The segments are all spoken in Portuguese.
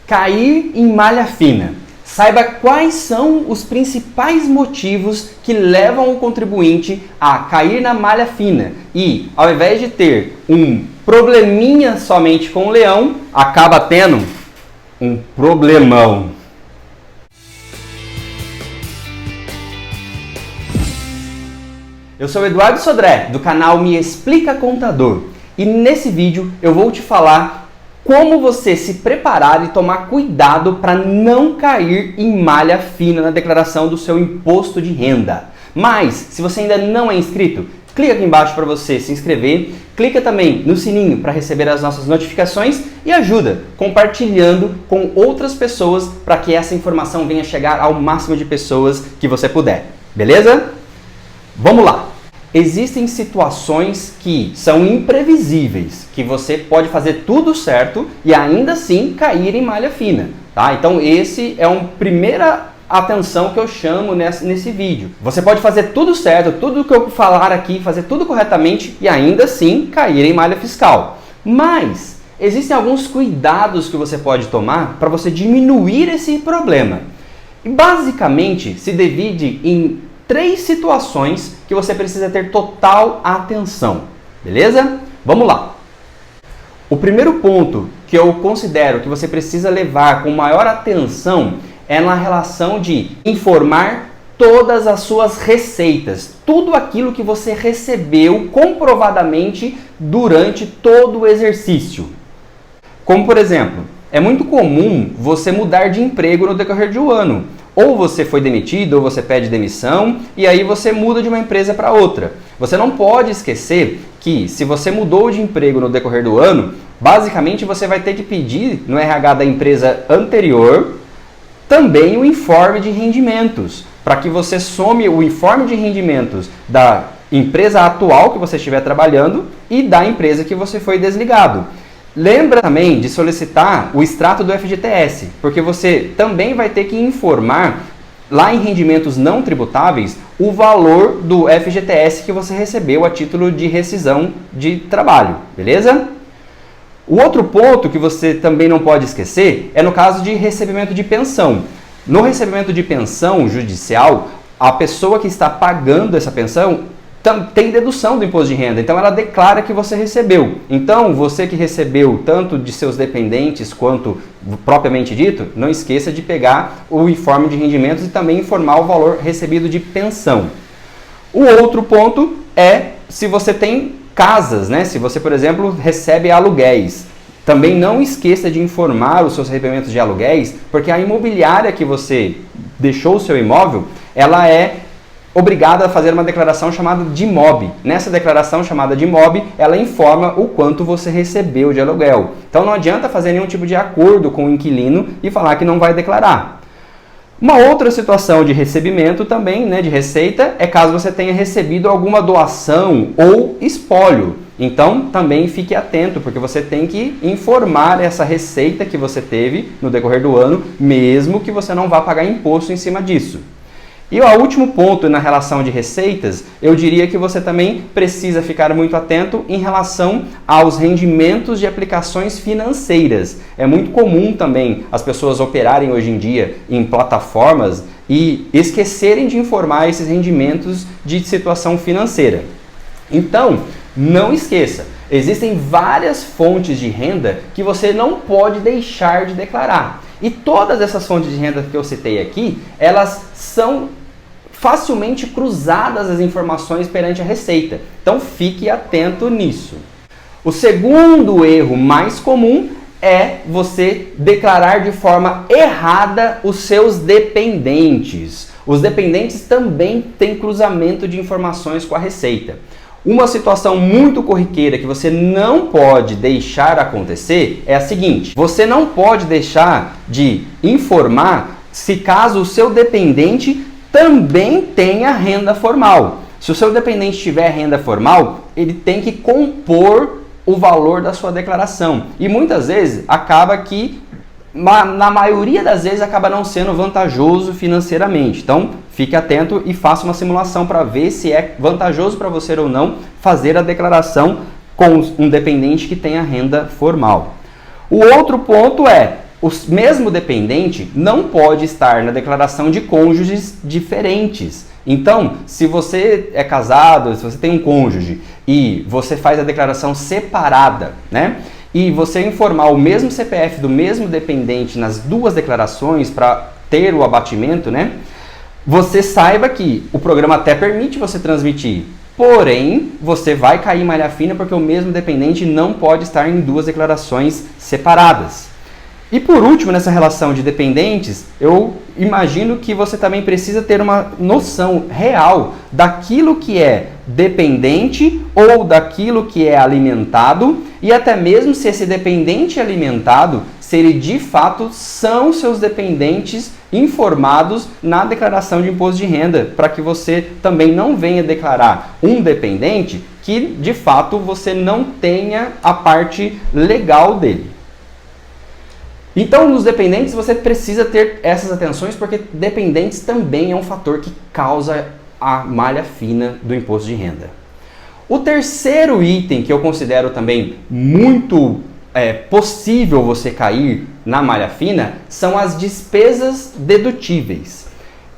Cair em malha fina. Saiba quais são os principais motivos que levam o contribuinte a cair na malha fina e, ao invés de ter um probleminha somente com o leão, acaba tendo um problemão. Eu sou o Eduardo Sodré, do canal Me Explica Contador, e nesse vídeo eu vou te falar como você se preparar e tomar cuidado para não cair em malha fina na declaração do seu imposto de renda. Mas, se você ainda não é inscrito, clica aqui embaixo para você se inscrever, clica também no sininho para receber as nossas notificações e ajuda compartilhando com outras pessoas para que essa informação venha chegar ao máximo de pessoas que você puder. Beleza? Vamos lá! Existem situações que são imprevisíveis, que você pode fazer tudo certo e ainda assim cair em malha fina, tá? Então esse é uma primeira atenção que eu chamo nesse vídeo. Você pode fazer tudo certo, tudo que eu falar aqui, fazer tudo corretamente e ainda assim cair em malha fiscal. Mas existem alguns cuidados que você pode tomar para você diminuir esse problema. E basicamente se divide em 3 situações que você precisa ter total atenção, beleza? Vamos lá! O primeiro ponto que eu considero que você precisa levar com maior atenção é na relação de informar todas as suas receitas, tudo aquilo que você recebeu comprovadamente durante todo o exercício. Como por exemplo, é muito comum você mudar de emprego no decorrer de um ano. Ou você foi demitido, ou você pede demissão, e aí você muda de uma empresa para outra. Você não pode esquecer que se você mudou de emprego no decorrer do ano, basicamente você vai ter que pedir no RH da empresa anterior também o informe de rendimentos, para que você some o informe de rendimentos da empresa atual que você estiver trabalhando e da empresa que você foi desligado. Lembra também de solicitar o extrato do FGTS, porque você também vai ter que informar lá em rendimentos não tributáveis o valor do FGTS que você recebeu a título de rescisão de trabalho, beleza? O outro ponto que você também não pode esquecer é no caso de recebimento de pensão. No recebimento de pensão judicial, a pessoa que está pagando essa pensão tem dedução do imposto de renda, então ela declara que você recebeu. Então, você que recebeu tanto de seus dependentes quanto propriamente dito, não esqueça de pegar o informe de rendimentos e também informar o valor recebido de pensão. O outro ponto é se você tem casas, né? Se você, por exemplo, recebe aluguéis. Também não esqueça de informar os seus recebimentos de aluguéis, porque a imobiliária que você deixou o seu imóvel, ela é obrigada a fazer uma declaração chamada de MOB. Nessa declaração chamada de MOB, ela informa o quanto você recebeu de aluguel. Então não adianta fazer nenhum tipo de acordo com o inquilino e falar que não vai declarar. Uma outra situação de recebimento também, né, de receita, é caso você tenha recebido alguma doação ou espólio. Então também fique atento, porque você tem que informar essa receita que você teve no decorrer do ano, mesmo que você não vá pagar imposto em cima disso. E o último ponto na relação de receitas, eu diria que você também precisa ficar muito atento em relação aos rendimentos de aplicações financeiras. É muito comum também as pessoas operarem hoje em dia em plataformas e esquecerem de informar esses rendimentos de situação financeira. Então, não esqueça, existem várias fontes de renda que você não pode deixar de declarar. E todas essas fontes de renda que eu citei aqui, elas são facilmente cruzadas as informações perante a Receita. Então fique atento nisso. O segundo erro mais comum é você declarar de forma errada os seus dependentes. Os dependentes também têm cruzamento de informações com a Receita. Uma situação muito corriqueira que você não pode deixar acontecer é a seguinte: você não pode deixar de informar se caso o seu dependente também tenha renda formal. Se o seu dependente tiver renda formal, ele tem que compor o valor da sua declaração. E muitas vezes acaba que, na maioria das vezes, acaba não sendo vantajoso financeiramente. Então, fique atento e faça uma simulação para ver se é vantajoso para você ou não fazer a declaração com um dependente que tenha renda formal. O outro ponto é o mesmo dependente não pode estar na declaração de cônjuges diferentes. Então, se você é casado, se você tem um cônjuge e você faz a declaração separada, né? E você informar o mesmo CPF do mesmo dependente nas duas declarações para ter o abatimento, né? Você saiba que o programa até permite você transmitir, porém, você vai cair em malha fina porque o mesmo dependente não pode estar em duas declarações separadas. E por último, nessa relação de dependentes, eu imagino que você também precisa ter uma noção real daquilo que é dependente ou daquilo que é alimentado e até mesmo se esse dependente alimentado, se ele de fato são seus dependentes informados na declaração de imposto de renda, para que você também não venha declarar um dependente que de fato você não tenha a parte legal dele. Então, nos dependentes, você precisa ter essas atenções, porque dependentes também é um fator que causa a malha fina do imposto de renda. O terceiro item que eu considero também muito possível você cair na malha fina são as despesas dedutíveis.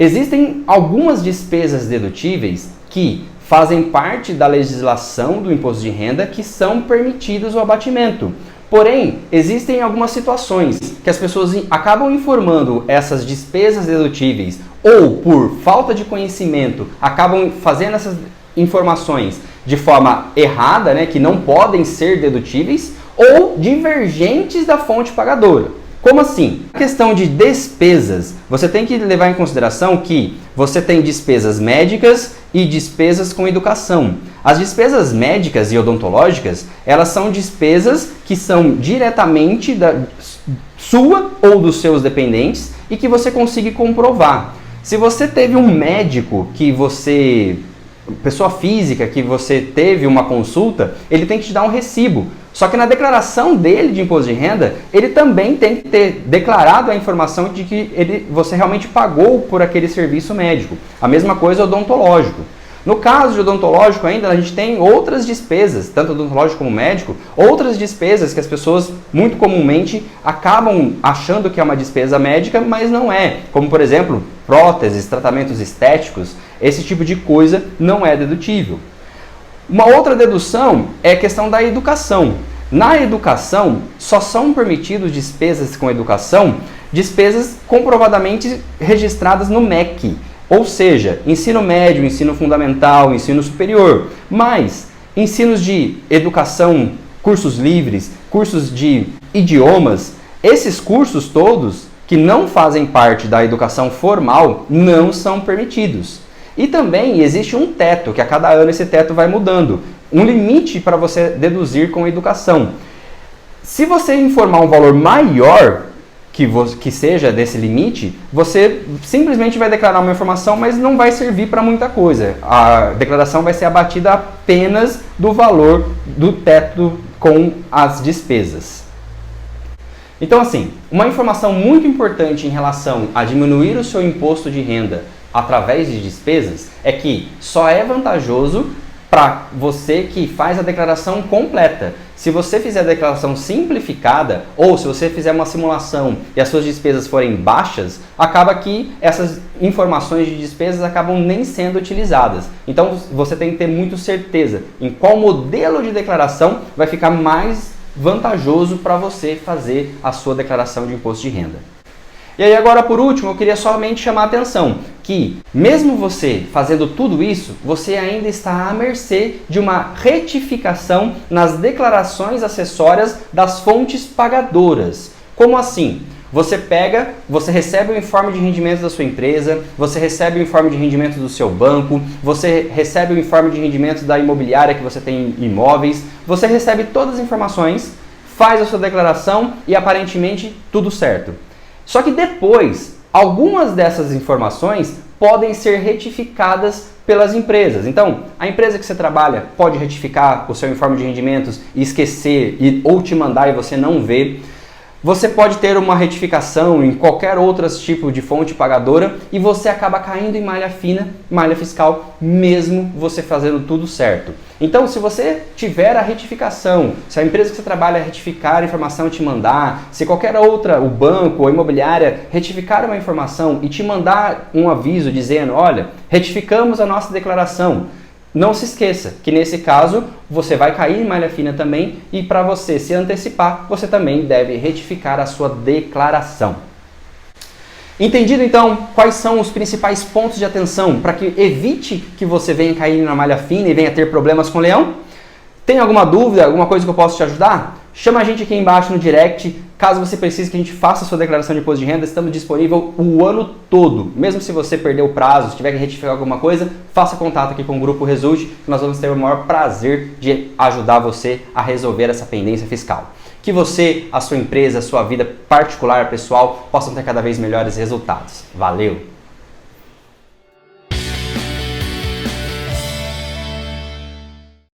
Existem algumas despesas dedutíveis que fazem parte da legislação do imposto de renda que são permitidos o abatimento. Porém, existem algumas situações que as pessoas acabam informando essas despesas dedutíveis ou por falta de conhecimento acabam fazendo essas informações de forma errada, né, que não podem ser dedutíveis ou divergentes da fonte pagadora. Como assim? A questão de despesas, você tem que levar em consideração que você tem despesas médicas e despesas com educação. As despesas médicas e odontológicas, elas são despesas que são diretamente da sua ou dos seus dependentes e que você consiga comprovar. Se você teve um médico pessoa física, que você teve uma consulta, ele tem que te dar um recibo. Só que na declaração dele de imposto de renda, ele também tem que ter declarado a informação de que você realmente pagou por aquele serviço médico. A mesma coisa odontológico. No caso de odontológico ainda, a gente tem outras despesas, tanto odontológico como médico, outras despesas que as pessoas muito comumente acabam achando que é uma despesa médica, mas não é. Como, por exemplo, próteses, tratamentos estéticos, esse tipo de coisa não é dedutível. Uma outra dedução é a questão da educação. Na educação, só são permitidos despesas com educação, despesas comprovadamente registradas no MEC. Ou seja, ensino médio, ensino fundamental, ensino superior. Mas ensinos de educação, cursos livres, cursos de idiomas, esses cursos todos que não fazem parte da educação formal não são permitidos. E também existe um teto, que a cada ano esse teto vai mudando. Um limite para você deduzir com educação. Se você informar um valor maior que seja desse limite, você simplesmente vai declarar uma informação, mas não vai servir para muita coisa. A declaração vai ser abatida apenas do valor do teto com as despesas. Então, assim, uma informação muito importante em relação a diminuir o seu imposto de renda através de despesas é que só é vantajoso para você que faz a declaração completa. Se você fizer a declaração simplificada ou se você fizer uma simulação e as suas despesas forem baixas, acaba que essas informações de despesas acabam nem sendo utilizadas. Então você tem que ter muito certeza em qual modelo de declaração vai ficar mais vantajoso para você fazer a sua declaração de imposto de renda. E aí agora, por último, eu queria somente chamar a atenção que, mesmo você fazendo tudo isso, você ainda está à mercê de uma retificação nas declarações acessórias das fontes pagadoras. Como assim? Você recebe o informe de rendimentos da sua empresa, você recebe o informe de rendimentos do seu banco, você recebe o informe de rendimentos da imobiliária que você tem imóveis, você recebe todas as informações, faz a sua declaração e aparentemente tudo certo. Só que depois, algumas dessas informações podem ser retificadas pelas empresas. Então, a empresa que você trabalha pode retificar o seu informe de rendimentos e esquecer ou te mandar e você não ver. Você pode ter uma retificação em qualquer outro tipo de fonte pagadora e você acaba caindo em malha fina, malha fiscal, mesmo você fazendo tudo certo. Então, se você tiver a retificação, se a empresa que você trabalha retificar a informação e te mandar, se qualquer outra, o banco ou a imobiliária, retificar uma informação e te mandar um aviso dizendo, olha, retificamos a nossa declaração, não se esqueça que nesse caso você vai cair em malha fina também e para você se antecipar, você também deve retificar a sua declaração. Entendido então quais são os principais pontos de atenção para que evite que você venha cair na malha fina e venha ter problemas com o leão? Tem alguma dúvida, alguma coisa que eu possa te ajudar? Chama a gente aqui embaixo no direct. Caso você precise que a gente faça a sua declaração de imposto de renda, estamos disponível o ano todo. Mesmo se você perdeu o prazo, se tiver que retificar alguma coisa, faça contato aqui com o Grupo Result, que nós vamos ter o maior prazer de ajudar você a resolver essa pendência fiscal. Que você, a sua empresa, a sua vida particular, pessoal, possam ter cada vez melhores resultados. Valeu!